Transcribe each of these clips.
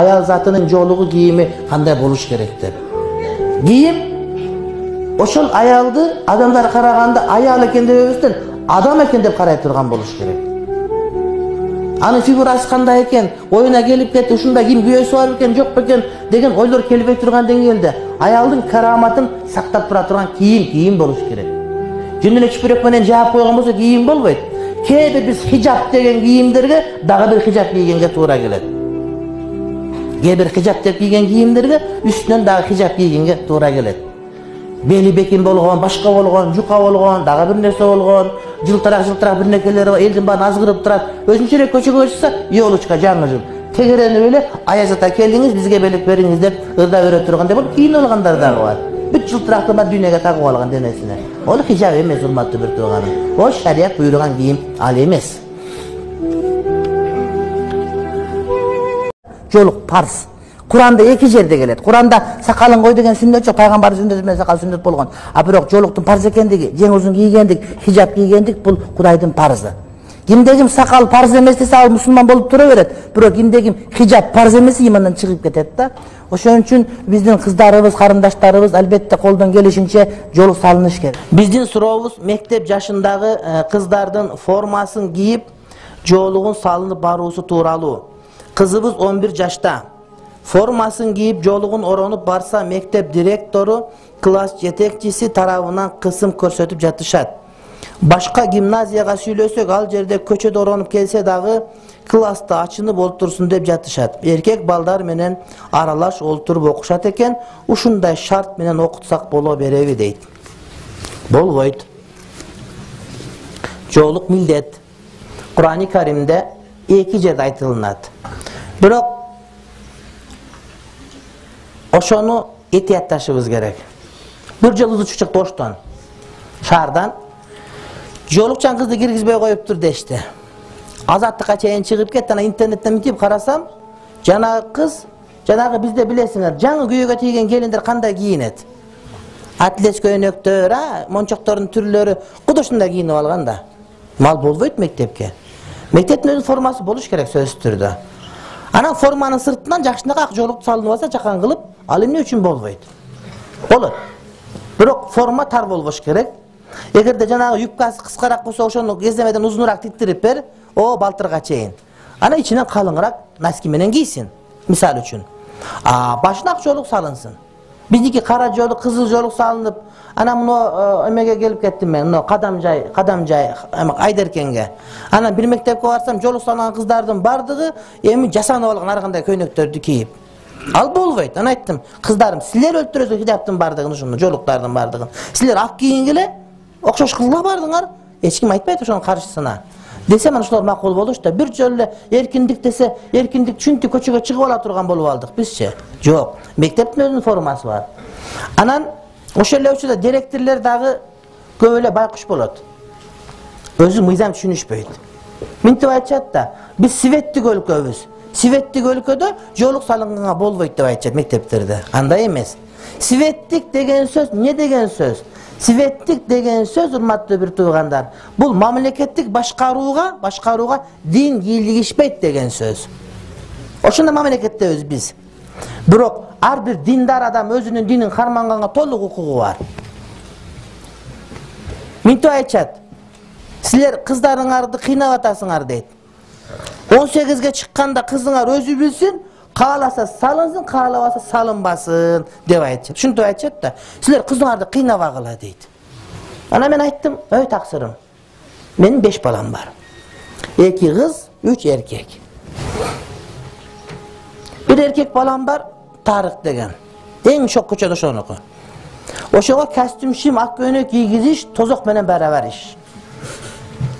Ayal zatının joluğu giyimi kanday boluş gerek dep. Giyim oşol ayaldı adamlar karaganda ayal eken debebizden adam eken dep karay turgan boluş gerek. Anın figurası kanday eken, oyuna gelip ketти, ушунда ким күйөөсү бар экен, жок бекен деген ойлор келбей турган деңгээлде аялдын караматын сактап тура турган кийим болуш керек. Жүнүнө чүпүрөк менен жаап койгон болсо кийим болбойт. Кээде биз хижап деген кийимдерге дагы бир хижап кийгенге туура келет. Кээ бир хижап деп кийген кийимдерге үстүнөн дагы хижап кийгенге туура келет. Бели бекин болгон, башка болгон, жука болгон, дагы бир нерсе болгон, жылтырак бир нерселери бар, элдин баарын азгырып турат. Өзүнчөлүк көчөгө чыкса, ёлучка жаңы жыл. Тегеренип эле аяз ата келдиңиз, бизге белек бериңиз деп ырда бере тургандай болуп кийинип алгандар дагы бар. Бүт жылтыракты бар дүйнөгө тагып алган денесине. Ол хижап эмес, урматтуу бир тууганым. Ол шарият буйруган кийим ал эмес. Жолук парз. Kur'an'da iki yerde gelir. Kur'an'da sakalın koy degen sünnet yok. Peygamber sünnet etmez, sakal sünnet bolgan. Bирок жолуктун парз экендиги, жең узун кийгендик, хижап кийгендик бул Кудайдын парзы. Кимдегим сакал парз эмес десе ал мусулман болуп тура берет. Бирок кимдегим хижап парз эмес имандан чыгып кетет да. Ошон үчүн биздин кыздарыбыз, карындаштарыбыз албетте колдон келишинче жолук салыныш керек. Биздин сурообуз мектеп жашындагы кыздардын формасын кийип, жолугун салынып баруусу тууралуу. Кызыбыз 11 жашта. Formasın giyip joluğun oranıp barsa mektep direktoru, klas yetekçisi tarafından kısım körsetip jatышат. Başka gimnaziyaga süylösök al jerde köçöde oranıp kelse dağı klasta açınıp oltursun dep jatышат. Erkek balдар menen aralaş olturup okuşat eken, ушундай şart menen okutsak bolo berebi deyt. Bolboyt. Joluk millet. Kur'an-ı Kerim'de iki jerde aytılınat. Bирок oşonu etiyat taşыбыз gerek. Bir jol uzup çıktı Oş'tan, şahardan. Jolukçan kızdı kirgizbey koyuptur deşti. Azatlıkka çeyin çıkıp ketti, internetten mitip karasam, janagı kız, janagı bizde bilesinger, жаңы kүйöge тийген gelinler kандай kiyinet. Atles köynöktөр, monçoktorun türlörü, kuduşunda kiyinip algan da. Mal bolboyt mektepke. Mekteptin özü forması boluş gerek söz türdü. Ana formanın sırtından jakşındaga ak joluk salınıp alsa jakan kılıp, al emne üçün bolboyt. Olur. Bирок forma tar bolboş gerek. Egerde janagı yupkası kıskarak bolsa oşonu gezlemeden uzunurak tittirip ber, o baltırga çeyin. Ana içinden kalınırak naski menen giysin. Misal üçün. Başına ak joluk salınsın. Bizdiki kara joluk, kızıl joluk salınıp, ana bunu emege gelip kettim ben, Kadamjay, Ayderken'ge. Ana bir mektepke varsam joluk salan kızlardan bardığı, emi jasanıp algan argандай köynöktörдү kiyip. Al bolboyt, ana ayttım. Kızlarım, sizler öldürüyorsunuz hijaptın bardığını şunu, joluklardan bardığını. Sizler ak kiyingile, okşoş kızlar bardыңар. Hiç kim aytpayt ошонун каршысына. Desem ana şular makul boluş da bir jolle erkindik dese, erkindik çünkü köçüge çıkıp ala turgan bolup aldık bizçe. Jok. Mekteptin özünün forması var. Anan oşelle uçuda direktirler dağı köyle baykuş bolot. Özü mıyzam düşünüşpeyt. Mintip aytçat da biz Sivettik өлkөбүz. Sivettik өлkөdө joluk salınğına bolboyt dep aytçat mektepterde. Андай emес. Sivettik degen söz ne degen söz? Sivettik degen söz urmattуу bir tuğandar. Bul mamlekettik başkaruğa din giyilgişpeyt degen söz. Oşunda mamlekette öz biz. Bирок ar bir dindar adam özünün dinin karmanganga toluk hukuku var. Mintip aytçat. Sizler kızlarыңарды kıynap atasыңар deyt. 18'ge çıkkanda kızыңар özü bilsin, kaalasa salınsın, kaalabasa salınbasın dep aytçat. Şuntip aytçat da, sizler kızыңарды kıynap agıla deyt. Ana men ayttım, öy taksırım. Benim 5 balam var. 2 kız, 3 erkek. Bir erkek balam var, Tarık degen. En çok köçödө oşonuku. Oşoga kostüm şim ak köynök kiygiziş, tozok menen beraber iş.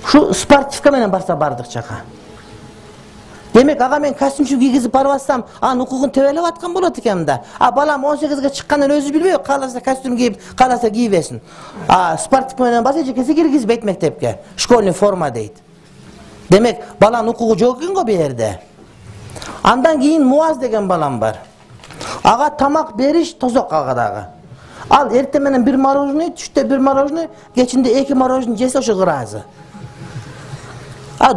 Şu sportifka menen barsa bardık çaka. Demek ağa men kostüm şim kiygizip barbatsam, anın hukukun tebelep atkan bolat ekem da. Balam 18'ge çıkkandan özü bilbey, kalasa kostüm giyip, kalasa giyivesin. Sportifka menen barsa jekesi kirgizbeyt mektepke. Şkolni forma deyt. Demek balanın hukuku jok eken go bir yerde. Andan keyin muaz degen balam var. Ağa tamak beriş tozok ağadağı. Al ertemenen bir marojnoy, düşte bir marojnoy, geçinde 2 marojnoy jese oşo razı.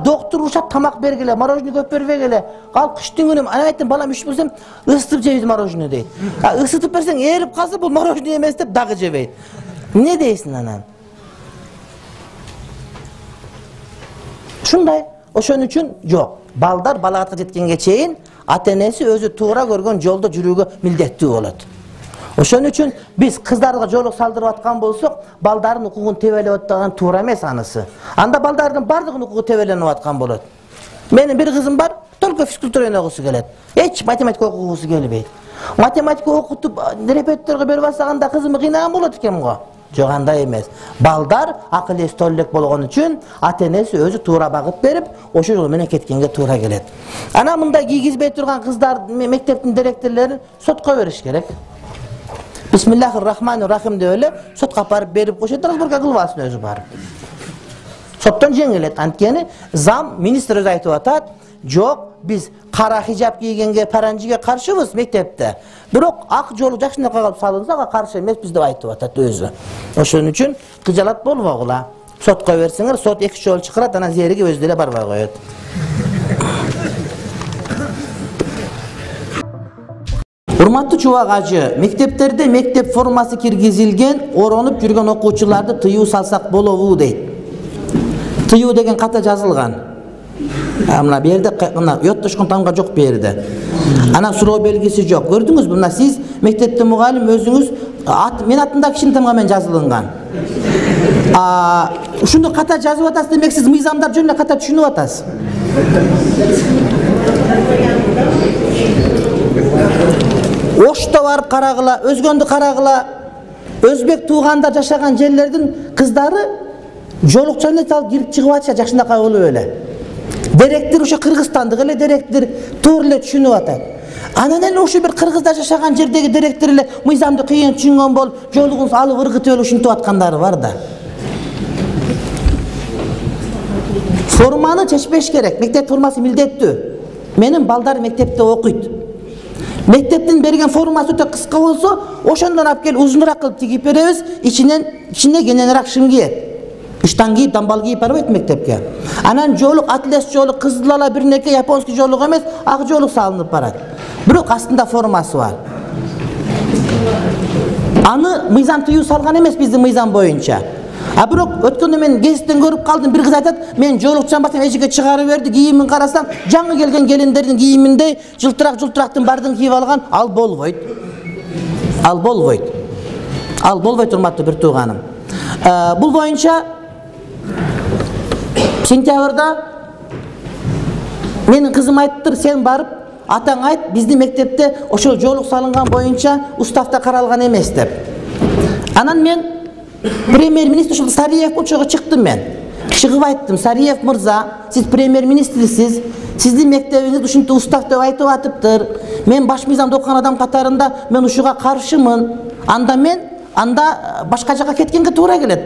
Doktor uşap tamak bergele, marojni köp berbegele. Kal kıştın günüm, ana ayttim balam iş bilsem ısıtıp jeybiz marojni deydi. Isıtıp bersen erip kalsa bu marojni emes dep dagı jebeydi. Ne deysin anan? Şunday, oşon üçün yok. Baldar balagatga jetkenge çeyin, ata-enesi özü tuğra görgön jolda жүрүүгө милдеттүү болот. Oşon üçün biz kızlarga joluk saldırıp atkan bolsak, baldardын укугун тебелеп atkan tuğra emes anысы. Anda baldardын bardığın ukugu tebelenip atkan bolot. Benim bir kızım var, только физкультура okusu gelet. Hiç matematika okugusu gelbeydi. Matematika okutup repetitorga berip atsaganda kızımı kıynagan bolot eken go. Jok андай emes. Baldar akıl esi tollek bolgon üçün ata-enesi özü tuğra bagıt berip, oşo jol menen ketkenge tuğra gelet. Ana mında kiygizbey turgan kızlar mekteptin direktorlori sotko beriş gerek. Bismillahirrahmanirrahim de öyle sotqa aparıp berip koşet, разборка kılbasın özü barıp. Sottan жеңилет. Antkeni zam ministr özü aytıp atat, jok biz kara hijab kiygenge paranjiga karşыбыз mektepte. Birok ak jolu jakşına kalıp salınsa karşı emes biz dep aytıp atat özü. Oşon üçün kıjalat bolbogula. Sotqa bersiңер, sot 2 jol çıkarat, ana zerigi özdele barbay koyot. Урматтуу чубак ажы, мектептерде мектеп формасы киргизилген, ороnup жүргөн окуучуларды тыюу салсак болобу дейт. Тыюу деген ката жазылган. Мына берде мына йоттошкон тамга жок берде. Ана суроо белгиси жок. Көрдүңүзбү? Мына сиз мектепте мугалим өзүңүз мен атымда кишинин тамга менен жазылган. Ушуну ката жазып атасыз демек сиз мыйзамдар жөнүндө ката түшүнүп атасыз. Ошто барып карагыла, өзгөндү карагыла, өзбек туугандар жашаган жерлердин кыздары жолукчаны алып кирип чыгып атышат жакшынакай болуп эле. Директор ошо кыргызстандык эле директор туура эле түшүнүп атат. Анан эле ошо бир кыргыздар жашаган жердеги директор эле мыйзамды кыйын түшүнгөн болуп, жолугун алып ыргытып эле ушинтип аткандары бар да. Форманы чечпеш керек. Мектеп формасы милдеттүү. Менин балдар мектепте окуйт. Мектептин берген формасы өтө кыска болсо, ошондон алып кел узунураак кылып тигип беребиз, ичине кененирээк шым кийет. Иштан кийип, дамбал кийип барбайт мектепке. Анан жолук, атлес жолук, кызылала бирнеке японский жолук эмес, ак жолук салынып барат. Бирок астында формасы бар. Аны мыйзам тыюу салган эмес биздин мыйзам боюнча. Бирок өткөндө мен гезиттен көрүп калдым, бир кыз айтат, мен жолукчан басам эжикке чыгарып берди, кийимин карасам, жаңы келген келиндердин кийиминдей жылтырактын бардын кийип алган, ал болбойт. Ал болбойт. Ал болбойт, урматтуу бир тууганым. Бул боюнча сентябрда менин кызым айттыр, сен барып атаң айт, биздин мектепте ошол жолук салынган боюнча уставда каралган эмес деп. Анан мен премьер-министр ушул Сариев учуга чыктым мен. Чыгып айттым, Сариев мырза, сиз премьер-министрсиз, сиздин мектебиңиз ушинтип устав деп айтып атыптыр. Мен баш мыйзамды окуган адам катарында мен ушуга каршымын. Анда башка жака кеткенге туура келет.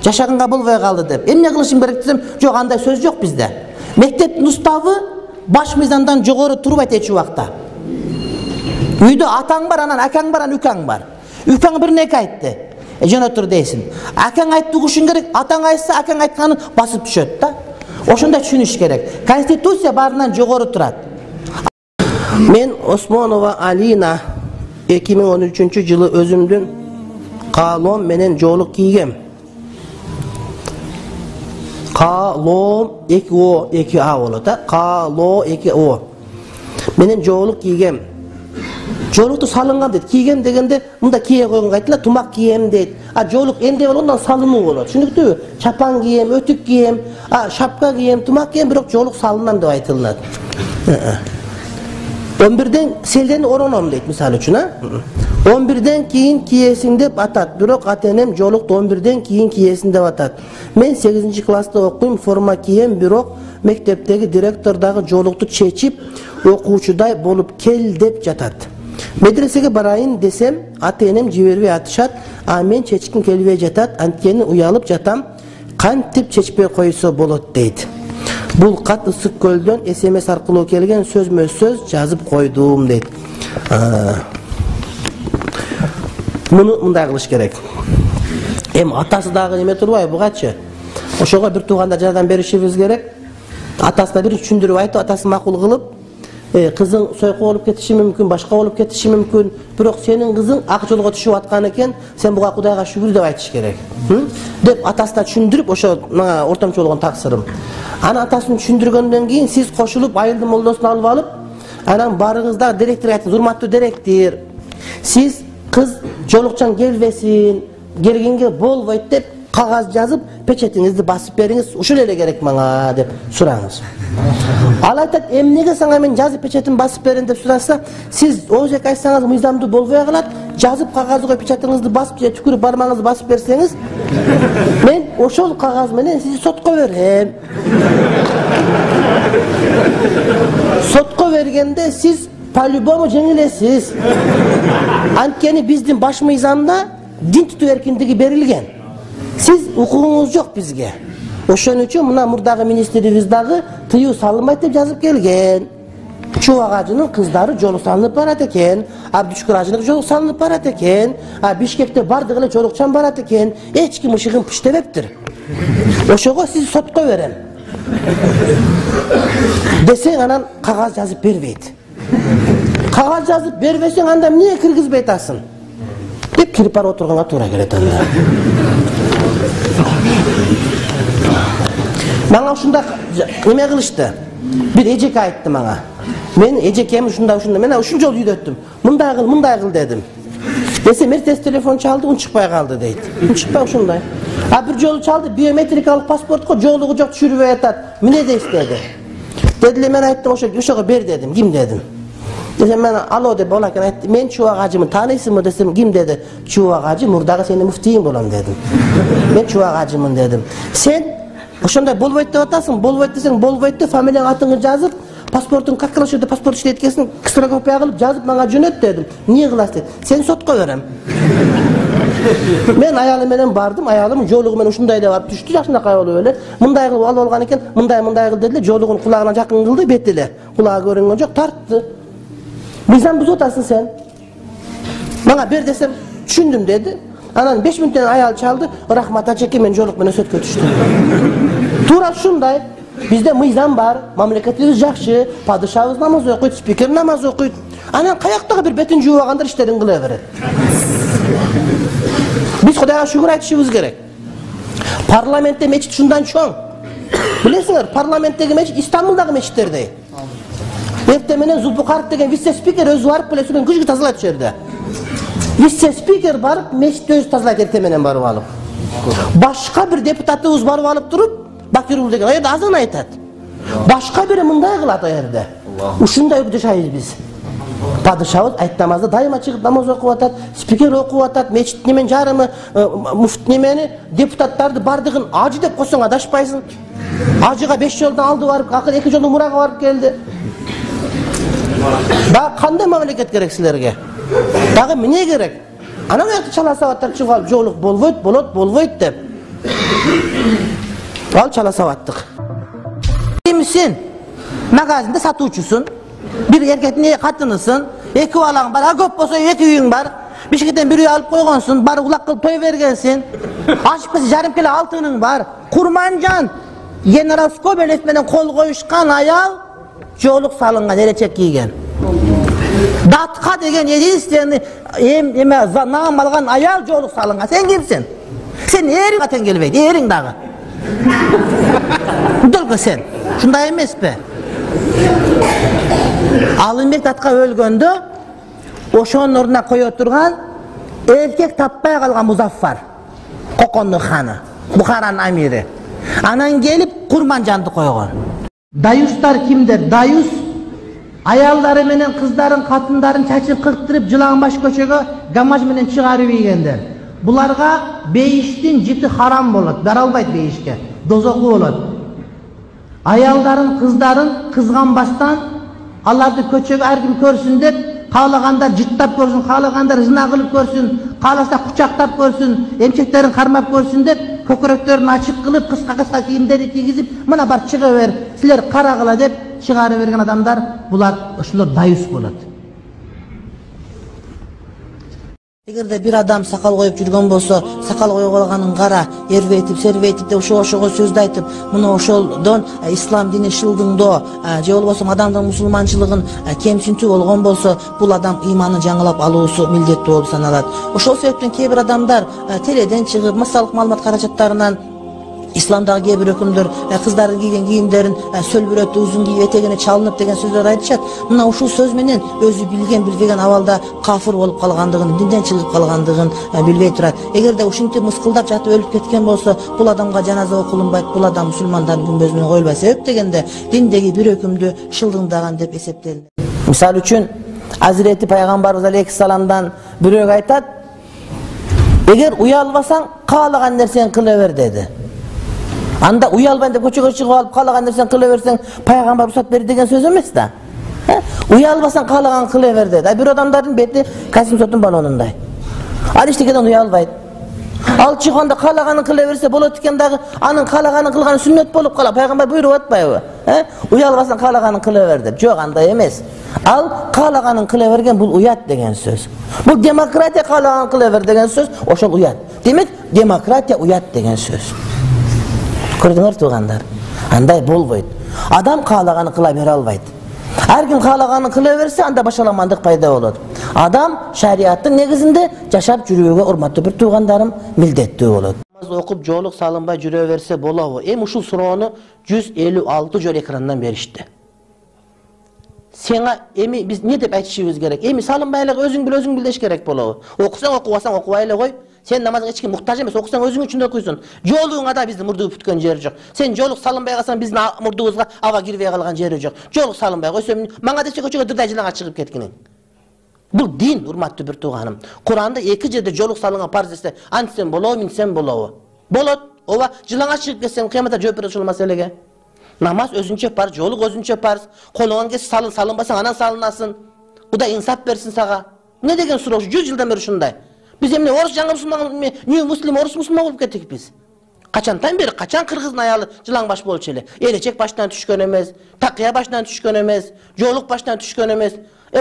Жашаганга болбой калды деп. Эмне кылышым керек десем, жок, андай сөз жок бизде. Мектептин уставы баш мыйзамдан жогору турбайт эч убакта. Үйдө атаң бар, анан акаң бар, анан үкаң бар. Үкаң бирнеке айтты. Жөн отур дейсин. Акаң айтты угушуң керек, атаң айтса акаң айтканын басып түшөт да. Ошондой түшүнүш керек. Конституция баарынан жогору турат. Мен Осмонова Алина 2013-жылы өзүмдүн каалоом менен жолук кийгем. Каалоом 2O 2A болот да. Каалоо 2O. Менен жолук кийгем. Жолукту салынган дейт. Кийгем дегенде мында кие койгонго айтылат, тумак кийем дейт. Жолук энде болгондон салынуу болот. Түшүнүктүүбү? Чапан кийем, өтүк кийем, шапка кийем, тумак кийем, бирок жолук салынам деп айтылат. 11ден селдени ороном дейт мисалы үчүн, 11ден кийин кийесиң деп атат. Бирок ата-энем жолукту 11ден кийин кийесиң деп атат. Мен 8-класста окуйм, форма кийем, бирок мектептеги директор дагы жолукту чечип, окуучудай болуп кел деп жатат. Медресеге барайын десем, ата-энем жибербей атышат, мен чечким келбей жатат, анткени уялып жатам, кантип чечпей койсо болот дейт. Бул кат Ысык көлдөн SMS аркылуу келген, сөзмө-сөз жазып койдум дейт. Муну мындай кылыш керек. Атасы дагы неме турбайбы бугачы? Ошого бир туугандар жардам беришибиз керек. Atasına bir düşündürüp aytып, atası makul kılıp, kızın soyku olup ketişi mümkün, başka olup ketişi mümkün. Bирок senin kızın ak jolga düşüp atkan eken, sen buga Kudayga şükür dep aytış gerek. Dep atasına düşündürüp, oşo ortamчы болгон taksırım. Ana atasını düşündürgönden keyin siz koşulup ayıldı moldosunu alıp alıp, anan barыңızda direktör aytыңыз, урматтуу директор, siz kız jolukçan gelbesin, gelgenge bolboyt dep kagaz yazıp peçetinizi basıp beriniz, uşul ele gerek bana dep surаңыз. Al aytat, emnege sana men жазып печетин басып берин деп сураса, siz ojek айтсаңыз мыйзамдуу болбой калат, жазып кагазга печетиңизди басып же түкүрүп бармаңызды басып берсеңиз, мен ошол кагаз менен сизди сотко берем. Sotko bергенде siz по-любому жеңилесиz. Анткени биздин баш мыйзамда дин тутуу эркиндиги берилген. Siz укугуңуз жок бизге. Ошон үчүн мына мурдагы министрибиз дагы тыюу салынбайт деп жазып келген. Чубак ажынын кыздары жолу салынып барат экен, Абдүшкүр ажынын жолу салынып барат экен, Бишкекте бардыгы эле жолукчан барат экен, эч ким ышыгын пиштебептир. Ошого сиз сотко берем. Desең анан кагаз жазып бербейт. Кагаз жазып бербесең анда эмне киргизбей атасың? Деп кирип барып отурганга туура келет анда. Мага ушунда эме кылышты. Бир эжеке айтты мага. Мен эжекем ушунда мен ушул жолу үйдөттүм. Мындай кыл дедим. Десем эртеси телефон чалды, унчукпай калды дейт. Унчукпай ушундай. Бир жолу чалды, биометрикалык паспортко жоолугу жок түшүрбөй атат. Эмне дейсиз деди. Деди мен айттым ошого бер дедим. Ким дедим. Десем мен алло деп бола экен айтты. Мен Чубак ажымы тааныйсыңбы десем ким деди. Чубак ажы мурдагы сенин муфтийиң болом дедим. Мен Чубак ажымын дедим. Сен ошондой болбойт деп атасың, болбойт десең болбойт деп фамилияң атыңды жазып, паспортун как кылышты паспорт иштейт экенсиң, ксерокопия кылып жазып мага жөнөт дедим. Эмне кыласың деп. Сен сотко берем. Мен аялым менен бардым, аялым жолугу менен ушундай деп алып түштү, жакшынакай болуп эле. Мындай кылып алып алган экен, мындай кыл дедиле, жолугун кулагына жакын кылды, бет эле. Кулагы көрүнгөн жок, тартты. Мыйзам бузуп атасың сен. Мага бер десем, түшүндүм деди. Анан 5 мүнөттөн аял чалды, рахмат ажеке мен жолук менен сөткө түштүм. Туура ушундай. Бизде мыйзам бар, мамлекетибиз жакшы, падышабыз намаз окуйт, спикер намаз окуйт. Анан каяктагы бир бетин жуугагандар иштерин кыла берет. Биз Кудайга шүгүр айтышыбыз керек. Парламентте мечит ушундан чоң. Билесиңер, парламенттеги мечит Истанбулдагы мечиттердей. Эртең менен Зулпукаров деген вице-спикер өзү барып эле сүргөн күчкү тазалайт ошол жерде. Вице-спикер барып мечитти өзү тазалайт эртең менен барып алып. Башка бир депутатыбыз барып алып туруп, Бакирул деген аерде азан айтат. Башка бири мындай кылат аерде. Ушундай жашайбыз биз. Падышабыз айт намазда дайыма чыгып намаз окуп атат, спикер окуп атат, мечит немен жарымы, муфт немени, депутаттарды бардыгын ажы деп койсоң адашпайсың. Ажыга 5 жолдон алды барып, акыр 2 жолдон мурага барып келди. Дагы кандай мамлекет керек силерге? Дагы эмне керек? Анан уякта чала сабаттар чыгып алып, жоолук болбойт деп. Ал чала сабаттык. Кимсин? Магазинде сатуучусун. Bir erkekne katınısın, 2 balang var, köp bolsa 2 үйүң бар. Бишкектен bir үй алып койгонсуң, бар улак кылып той бергенсиң. Ашпысы жарым келе алтының бар. Курманжан генерал Скобелев менен кол коюшкан аял жоолук салынган эречек кийген. Датка деген единственный эме нам алган аял жоолук салынган. Сен кимсиң? Сен эриң атен келбейт, эриң дагы. Долго сен. Шундай эмеспи? Алымбек Татка өлгөндө ошонун ордуна кое турган эркек таппай калган Музаффар Кокондун ханы, Бухаранын амири. Анан келип Курманжанды койгон. Даюстар кимдер? Даюс аялдары менен кыздарын, катындарын чачып кырктырып Жылаңбаш көчөгө гамаж менен чыгарып ийгендер. Буларга бейиштин жити харам болот, бара албайт бейишке. Дозоку болот. Аялдарын, кыздарын кызганбастан аларды көчөгө ар ким көрсүн деп, каалагандар жыттап көрсүн, каалагандар зына кылып көрсүн, кааласа кучактап көрсүн, эмчектерин кармап көрсүн деп, көкөрөктөрүн ачык кылып, кыска кийимдерди кийгизип, мына бар чыга бер, силер карагыла деп чыгарып берген адамдар, булар ошолор даюс болот. Эгерде bir adam sakal koyup жүргөн болсо, sakal koyup алганын кара, эрбетип, сербетип деп ошого сөздү айтып, мына ошолдон ислам дини шылдыңдоо, же болбосо адамдын мусулманчылыгын кемсинтүү болгон болсо, бул адам ыйманын жаңылап алуусу милдеттүү болуп саналат. Ошол себептен кээ бир адамдар теледен чыгып, массалык маалымат каражаттарынан İslamdagi kээ бир өкүмдөр кыздардын кийген кийимдерин сөлбүрөтүп, узун кийип, этегине чалынып деген сөздөр айтышат. Мына ушул сөз менен өзү билген, билбеген абалда кафыр болуп калгандыгын, динден чыгып калгандыгын билбей турат. Эгерде ушинтип мыскылдап жатып өлүп кеткен болсо, бул адамга жаназа окулунбайт, бул адам мусулмандардын күмбөзү менен коюлбайт. Себеп дегенде диндеги бир өкүмдү шылдыңдаган деп эсептелди. Мисалы үчүн Азирети пайгамбарыбыз алейхиссаламдан бирөө айтат: "Эгер уялбасаң, каалаган нерсени кыла бер" деди. Анда уялбайын деп көчөгө чыгып алып каалаган нерсени кыла берсең, пайгамбар уруксат берди деген сөз эмес да. Уялбасаң каалаган кыла бер деди. Бир адамдардын бети Касим Сотун балонундай. Ал эчтекеден уялбайт. Ал чыганда каалаганын кыла берсе болот экен дагы, анын каалаганын кылганы сүннөт болуп калат. Пайгамбар буйруп атпайбы? Уялбасаң каалаганын кыла бер деп. Жок, андай эмес. Ал каалаганын кыла берген бул уят деген сөз. Бул демократия каалаганын кыла бер деген сөз, ошол уят. Демек, демократия уят деген сөз. Көрдүңөр туугандар, андай болбойт. Адам каалаганын кыла бере албайт. Ар ким каалаганын кыла берсе, анда башаламандык пайда болот. Адам шариаттын негизинде жашап жүрүүгө, урматтуу бир туугандарым, милдеттүү болот. Намаз окуп жоолук салынбай жүрө берсе болобу? Ушул суроону 156 жолу экрандан беришти. Сеңа биз не деп айтышыбыз керек? Салынбай эле өзүң бил деш керек болобу? Окусаң окубасаң окубай эле кой. Sen namazga hiç kim muhtaç emes, okusan özün için de okuysun. Joluğuna da bizni murduğu pütken jeri yok. Sen joluk salınbay kalsan bizni murduğuzga ava girveye kalgan jeri yok. Joluk salınbay koysam, bana desek köçöge dırdaycılığına çıkıp ketkinin. Bu din, urmatlı bir tuğanım. Kur'an'da iki jerde joluk salınga parz etse, antisen bolovu, minsen bolovu. Bolot, ova jılığına çıkıp ketsen, kıyamata jöpür uçul meselege. Namaz özünçe parz, joluk özünçe parz. Kolungan kes salınbasan, anan salınasın. Bu da insaf versin sağa. Ne degen soru, 100 yıldan beri şunday. Biz emne orus жаңы musulman, new muslim, orus musulman olup kettik biz. Kaçantan beri, kaçan Kırgız'ın ayalı cılan baş bolçu ele. Elecek baştan düşkön emez, takıya baştan düşkön emez, joluk baştan düşkön emez.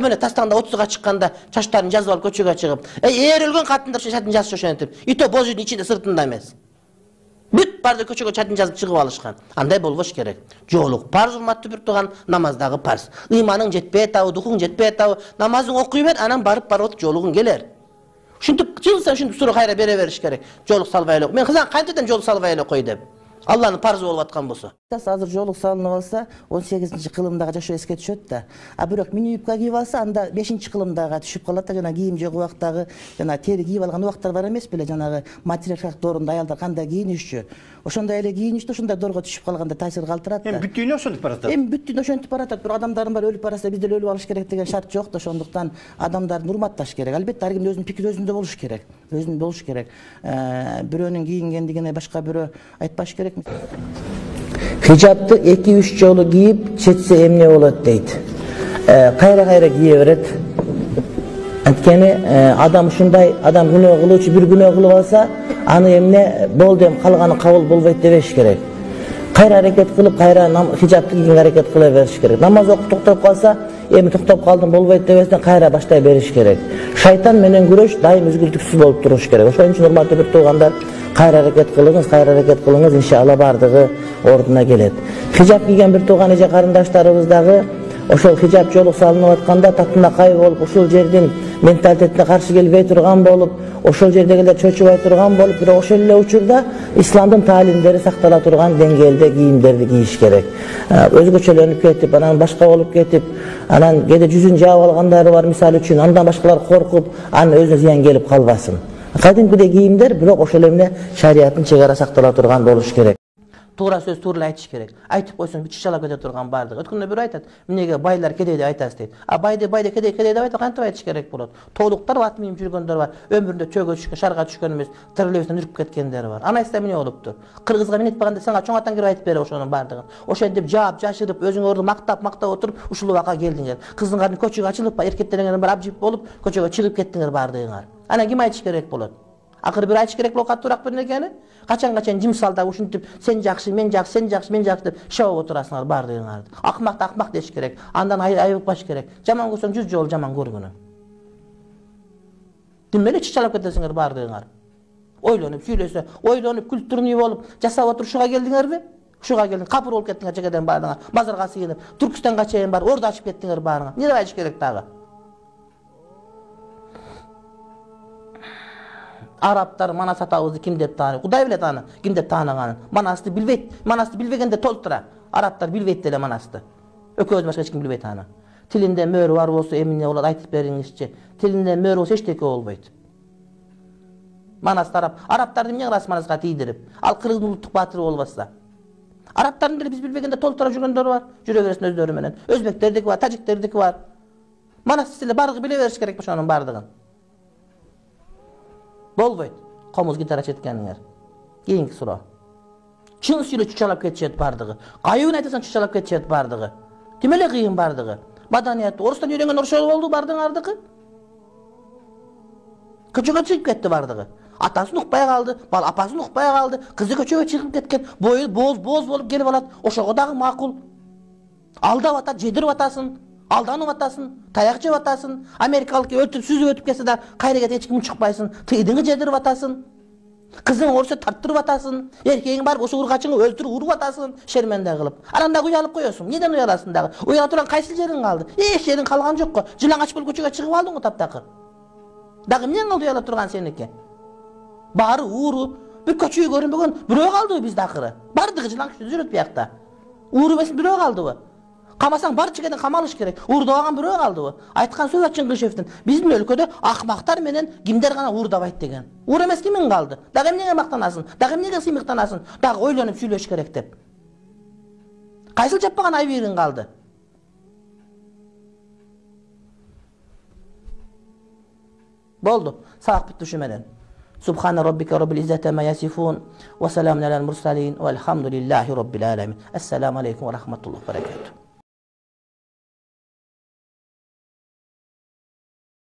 Böyle tastanda 30'a çıkkanda çaşlarını жазып alıp köçöge çıkıp. Eğer ölgün katındır çatın jaz şoşenetip. İto bozuyun içinde sırtında emez. Büt barda köçöge çatın жазып çıkıp alışkan. Anday bolboş gerek. Joluk parz urmatlı bir tuğan, namazdağı parz. İmanın jetpeye tağı, duhun jetpeye tağı. Namazın okuyup et, anan barıp joluğun gelir. Şimdi çılsan şimdi soru hayra bere veriş gerek. Joluk salbayla. Men kızan kantadan joluk salbayla koy dep. Allah'ın parzı olup atkan bolsa. Hazır joluk salınıp alsa 18. kılımdaga жашоо эске түшөт да. Бирок мини юбка кийип алса анда 5. кылымдага түшүп калат да, жана кийим жок убактагы, жана тери кийип алган убактар бар эмес беле, жанагы материалдык доорунда аялдар кандай кийинишчү. Ошондой эле кийиништи, ошондой доорго түшүп калганда таасир калтырат да. Бүттүнө ошентип баратат. Бүттүнө ошентип баратат. Бирок адамдардын баары өлүп барса биз деле өлүп алыш керек деген шарт жок да, ошондуктан адамдарды урматташ керек. Албетте ар кимдин өзүнүн пикири өзүндө болуш керек. Өзүндө болуш керек. Бирөөнүн кийингендигине башка бирөө айтпаш керек. Hicapты 2-3 жолу кийип, четсе эмне болот дейт. Кайра кие берет. Анткени адам ушундай, адам күнөө кылуучу бир күнөө кылып алса, аны эмне болду эми калганы кабыл болбойт дебеш керек. Кайра аракет кылып, кайра хижапты кийген аракет кыла бериш керек. Намаз окуп токтоп калса, эми токтоп калдым болбойт дебестен кайра баштай бериш керек. Шайтан менен күрөш дайым үзгүлтүксүз болуп туруш керек. Ошон үчүн урматтуу бир туугандар, кайра аракет кылыңыз, иншалла бардыгы ордуна келет. Хижап кийген бир тууган эже карындаштарыбыз дагы ошол хижап жолук салынып атканда татынакай болуп, ушул жердин менталитетине каршы келбей турган болуп, ошол жердегилер чочубай турган болуп, бирок ошол эле учурда исламдын таалимдери сактала турган деңгээлде кийимдерди кийиш керек. Өзгөчөлөнүп кетип, анан башка болуп кетип, анан кээде жүзүн жаап алгандары бар мисалы үчүн, андан башкалар коркуп, анын өзүнө зыян келип калбасын. Кадимкидей кийимдер, бирок ошол эмне шариаттын чегара сактала турган болуш керек. Тура сөз тууралуу айтыш керек. Айтып койсоң чычалап кете турган бардыгы. Өткөндө бирөө айтат, "Эмнеге байлар кедей деп айтасыз" дейт. Байды кедей деп айтат, кантип айтыш керек болот? Толуктар ат минип жүргөндөр бар. Өмүрүндө чөгө түшкөн, шарга түшкөн эмес, тирилебестен үрүп кеткендер бар. Анайса эмне болуптур? Кыргызга минет барганда сага чоң атаң кирип айтып бере ошонун бардыгын. Ошентип жаап, жашырып, өзүңөрдү мактап отуруп, ушул убакка келдиңер. Кыздыңардын көчөгө ачылып, эркектериңердин бир абжип болуп, көчөгө чыгып кеттиңер бардыгыңар. Анан ким айтыш керек болот? Акыры бир айтыш керек болуп каттуураак бир нерсени. Качан жимсалда ушинтип сен жакшы, мен жакшы, сен жакшы, мен жакшы деп шабып отурасыңар бардыгыңарды. Акмакты акмак деш керек. Андан айыппаш керек. Жаман көрсөң 100 жолу жаман көргүнү. Dimeli çıçalap ketesiňer bardyňar. Oýlanyp süýlese, oýlanyp kültürni bolup, jasap otur şuga geldiňerbi? Şuga geldin, kapır bolup ketdiňer çekeden bardyňar. Bazarga sygynyp, Türkistanga çeýen bar, orada açyp ketdiňer bardyňar. Nire aýyş gerek dagy? Araplar Manas atawuzy kim dep tany? Hudaý bilet any, kim dep tanygany. Manasty bilbeyt, Manasty bilbegende toltura. Araplar bilbeyt dele Manasty. Ököz başga hiç kim bilbeyt any. Tilinde möhür var bolsa emine bolat aýtyp beriňizçi. Tilinde möhür bolsa hiç teke bolboýt. Manas Araplardy niye rasmanızga tiýdirip, al Kırgız uluttuk batyry bolbasa. Araplardyň dili biz bilbegende toltura jürgenler var. Jüre beresin özleri menen. Özbeklerdeki var, Tajiklerdeki var. Manas dili bargy bile beriş gerek şonun bardygyn. Bolboýt. Komuz gitara çetkeniňer. Keyinki sura. Çyn süýle çuçalap ketýär bardygy. Gaýybyny aýtasan çuçalap ketýär bardygy. Kimele gıyın bardygy? Badaniýat Orusdan öýrengen orşa boldu bardyň ardygy. Köçege çykyp ketdi bardygy. Atasy nukpay kaldı, bal apasy nukpay kaldı. Kızı köçege çykyp ketken, boyu boz bolup gelip alat. Oşaga dagy makul. Aldap atat, jedirip atasyn. Aldanyp atasyn, tayak jep atasyn. Amerikalyk ötüp süzüp ötüp kelse da kaýra get hiç kim çykpaýsyn. Tyýdyňy jedirip atasyn. Kızın orsa tarttırıp atasın. Erkeğin bar oşu urgaçını öldürüp urup atasın. Şermende kılıp. Aranda uyalıp koyuyorsun. Neden uyalasın dağı? Uyala turan kaysıl jerin kaldı? Hiç jerin kalgan yok ko. Jılan açıp köçüge çıkıp aldın o taptakı. Dağı menen kaldı uyala turgan seniki? Bari uğru. Bir köçüyü görün bugün. Büröğü kaldı biz dakırı. Bardığı jılan küçüğü zürüt bir yakta. Uğru besin büröğü kaldı bu. Kamasan bar çıkeden kamalış gerek. Uğurdagan büröğü kaldı bu. Aytkan söz açın Kışevtin. Bizim ülkede akmaktar menen kimder gana uğurdabayt degen. Uğur emes kimin kaldı? Dağı emnege maktanasın? Dağı emnege symyktanasın? Dağı oýlanyp süýleş gerek dep. Kaysıl jappagan aýbyryň kaldı? Boldu. Sağ bitdi şu menen. Subhane rabbike rabbil izzati ma yasifun ve selamun alel mursalin velhamdülillahi rabbil alamin. Esselamu aleyküm ve rahmetullah ve berekatuhu.